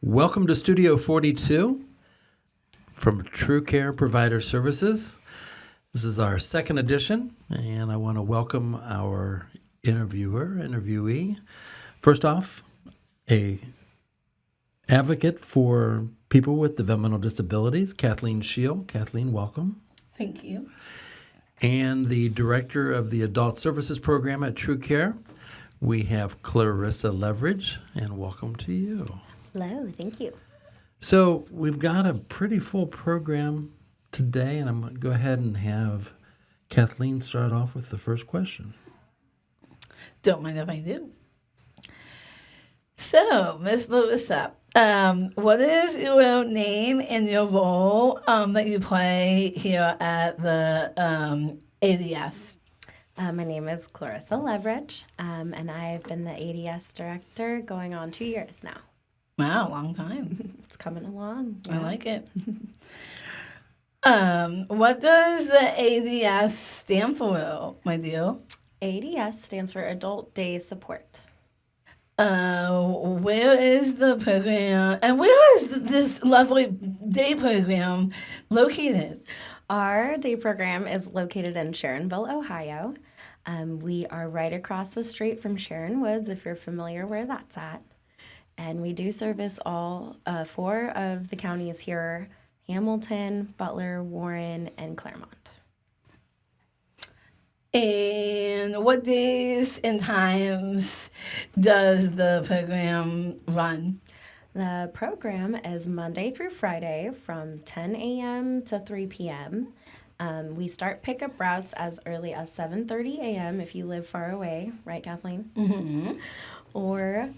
Welcome to Studio 42 from TruCare Provider Services. This is our second edition, and I want to welcome our interviewee. First off, a advocate for people with developmental disabilities, Kathleen Shield. Kathleen, welcome. Thank you. And the director of the Adult Services Program at TruCare, we have Clarisa Leveridge, and welcome to you. Hello, thank you. So we've got a pretty full program today, and I'm going to go ahead and have Kathleen start off with the first question. Don't mind if I do. So, Miss Larissa, what is your name and your role that you play here at the ADS? My name is Clarisa Leveridge, and I've been the ADS director going on 2 years now. Wow, long time. It's coming along. I like it. What does the ADS stand for, my dear? ADS stands for Adult Day Support. Where is the program, and where is this lovely day program located? Our day program is located in Sharonville, Ohio. We are right across the street from Sharon Woods, if you're familiar where that's at. And we do service all 4 of the counties here: Hamilton, Butler, Warren, and Claremont. And what days and times does the program run? The program is Monday through Friday from 10 a.m. to 3 p.m. We start pickup routes as early as 7:30 a.m. if you live far away, right, Kathleen? Mm-hmm. Or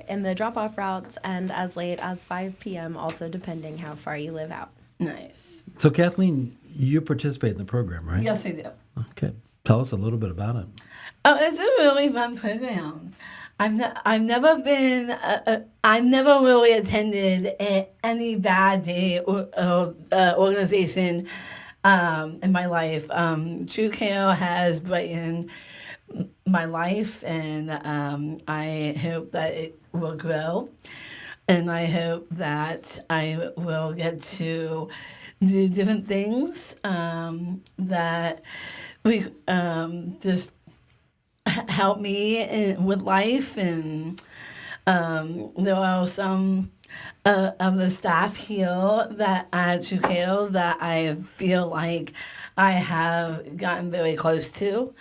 in the drop-off routes and as late as 5 p.m. also, depending how far you live out. Nice. So Kathleen, you participate in the program, right? Yes, I do. Okay. Tell us a little bit about it. Oh, it's a really fun program. I've never been. I've never really attended any bad day organization in my life. TruCare has brightened my life, and I hope that it will grow, and I hope that I will get to do different things that we just help me with life. And there are some of the staff here that at TruCare that I feel like I have gotten very close to,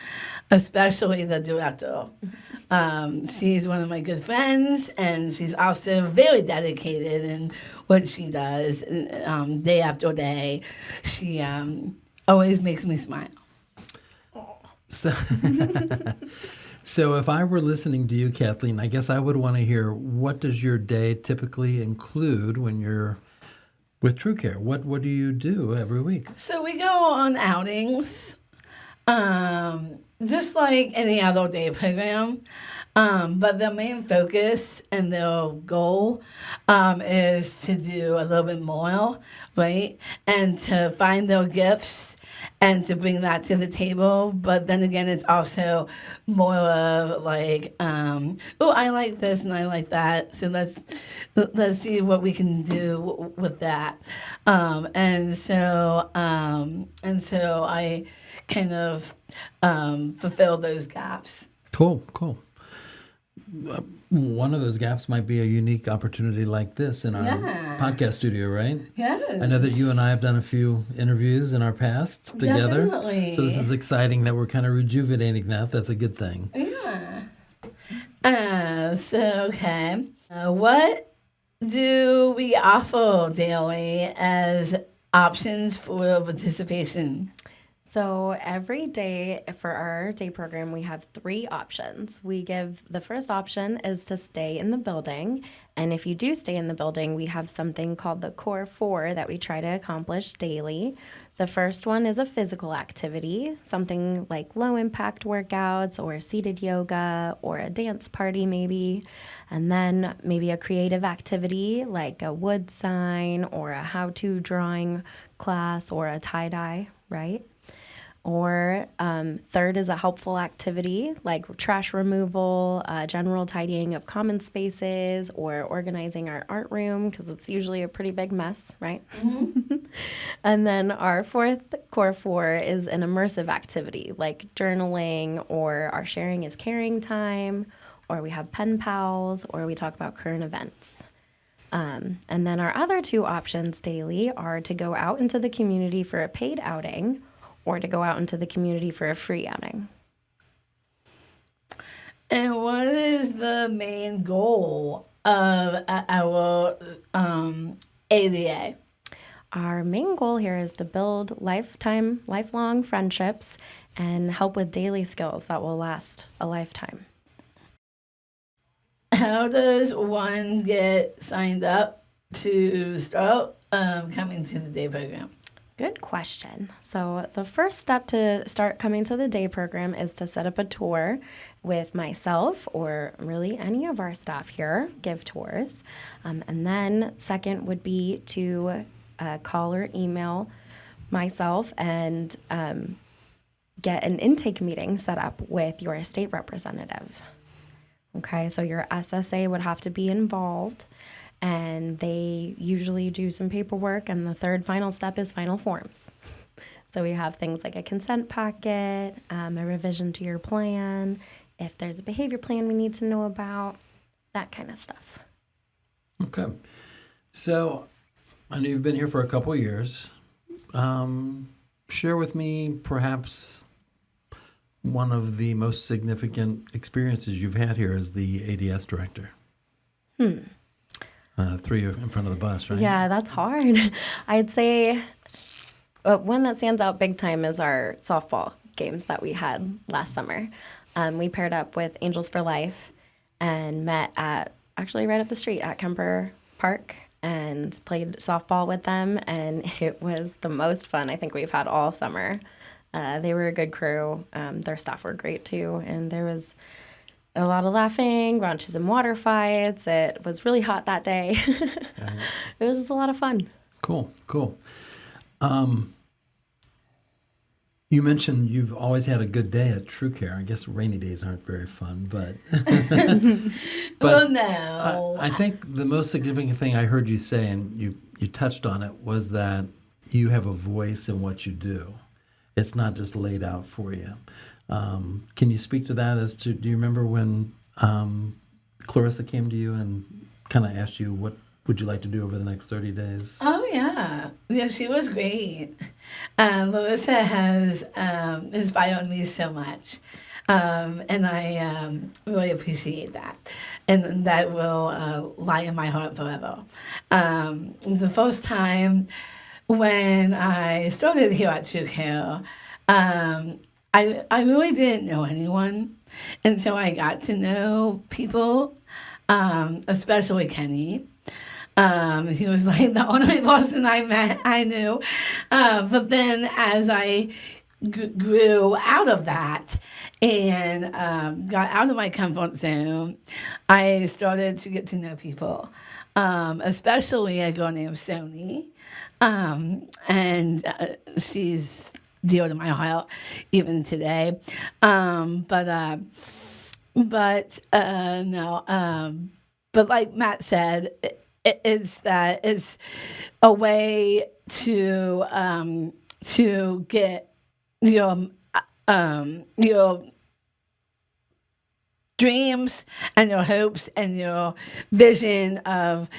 especially the director. She's one of my good friends, and she's also very dedicated in what she does day after day. She always makes me smile. So, so if I were listening to you, Kathleen, I guess I would want to hear, what does your day typically include when you're with TruCare? What do you do every week? So we go on outings, just like any other day program. But their main focus and their goal is to do a little bit more, right? And to find their gifts and to bring that to the table. But then again, it's also more of like, oh, I like this and I like that, so let's see what we can do with that. And so I kind of fulfill those gaps. Cool. One of those gaps might be a unique opportunity like this in our podcast studio, right? Yes. I know that you and I have done a few interviews in our past together. Definitely. So this is exciting that we're kind of rejuvenating that. That's a good thing. Yeah. Okay. What do we offer daily as options for participation? So every day for our day program, we have 3 options. The first option is to stay in the building. And if you do stay in the building, we have something called the Core 4 that we try to accomplish daily. The first one is a physical activity, something like low-impact workouts or seated yoga or a dance party maybe. And then maybe a creative activity like a wood sign or a how-to drawing class or a tie-dye, right? Or third is a helpful activity like trash removal, general tidying of common spaces, or organizing our art room because it's usually a pretty big mess, right? And then our fourth core four is an immersive activity like journaling, or our sharing is caring time, or we have pen pals, or we talk about current events. And then our other two options daily are to go out into the community for a paid outing, or to go out into the community for a free outing. And what is the main goal of our ADA? Our main goal here is to build lifelong friendships and help with daily skills that will last a lifetime. How does one get signed up to start coming to the day program? Good question. So the first step to start coming to the day program is to set up a tour with myself, or really any of our staff here give tours. And then second would be to call or email myself and get an intake meeting set up with your state representative. Okay, so your SSA would have to be involved, and they usually do some paperwork, and the third final step is final forms. So we have things like a consent packet, a revision to your plan, if there's a behavior plan we need to know about, that kind of stuff. Okay. So I know you've been here for a couple of years. Share with me perhaps one of the most significant experiences you've had here as the ADS director. Threw you in front of the bus, right? Yeah, that's hard. I'd say one that stands out big time is our softball games that we had last summer. We paired up with Angels for Life and met actually right up the street at Kemper Park and played softball with them, and it was the most fun I think we've had all summer. They were a good crew. Their staff were great too, and there was a lot of laughing, brunches and water fights. It was really hot that day. It was just a lot of fun. Cool. You mentioned you've always had a good day at TruCare. I guess rainy days aren't very fun, but Well, no. I think the most significant thing I heard you say, and you touched on it, was that you have a voice in what you do. It's not just laid out for you. Can you speak to that? Do you remember when Clarisa came to you and kind of asked you what would you like to do over the next 30 days? Oh, yeah. Yeah, she was great. Larissa has inspired me so much. And I really appreciate that. And that will lie in my heart forever. The first time when I started here at TruCare, I really didn't know anyone until I got to know people, especially Kenny. He was like the only person I knew. But then as I grew out of that and got out of my comfort zone, I started to get to know people, especially a girl named Sony. And she's dear to my heart even today. But like Matt said, it's a way to get your dreams and your hopes and your vision of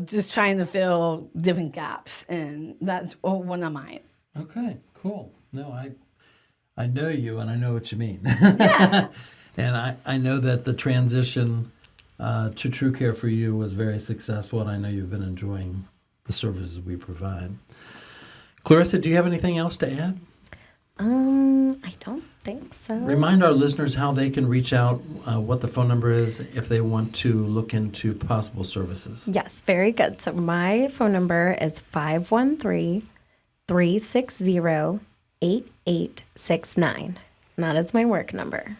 just trying to fill different gaps, and that's one of mine. Okay, cool. No, I know you, and I know what you mean. Yeah. And I know that the transition to TruCare for you was very successful, and I know you've been enjoying the services we provide. Clarisa, do you have anything else to add? I don't think so. Remind our listeners how they can reach out, what the phone number is if they want to look into possible services. Yes, very good. So my phone number is 513-360-8869. And that is my work number.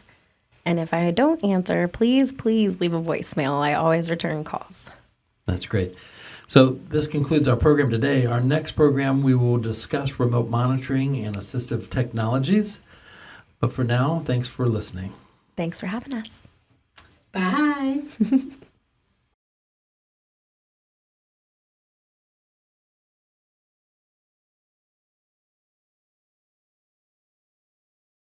And if I don't answer, please leave a voicemail. I always return calls. That's great. So this concludes our program today. Our next program, we will discuss remote monitoring and assistive technologies. But for now, thanks for listening. Thanks for having us. Bye.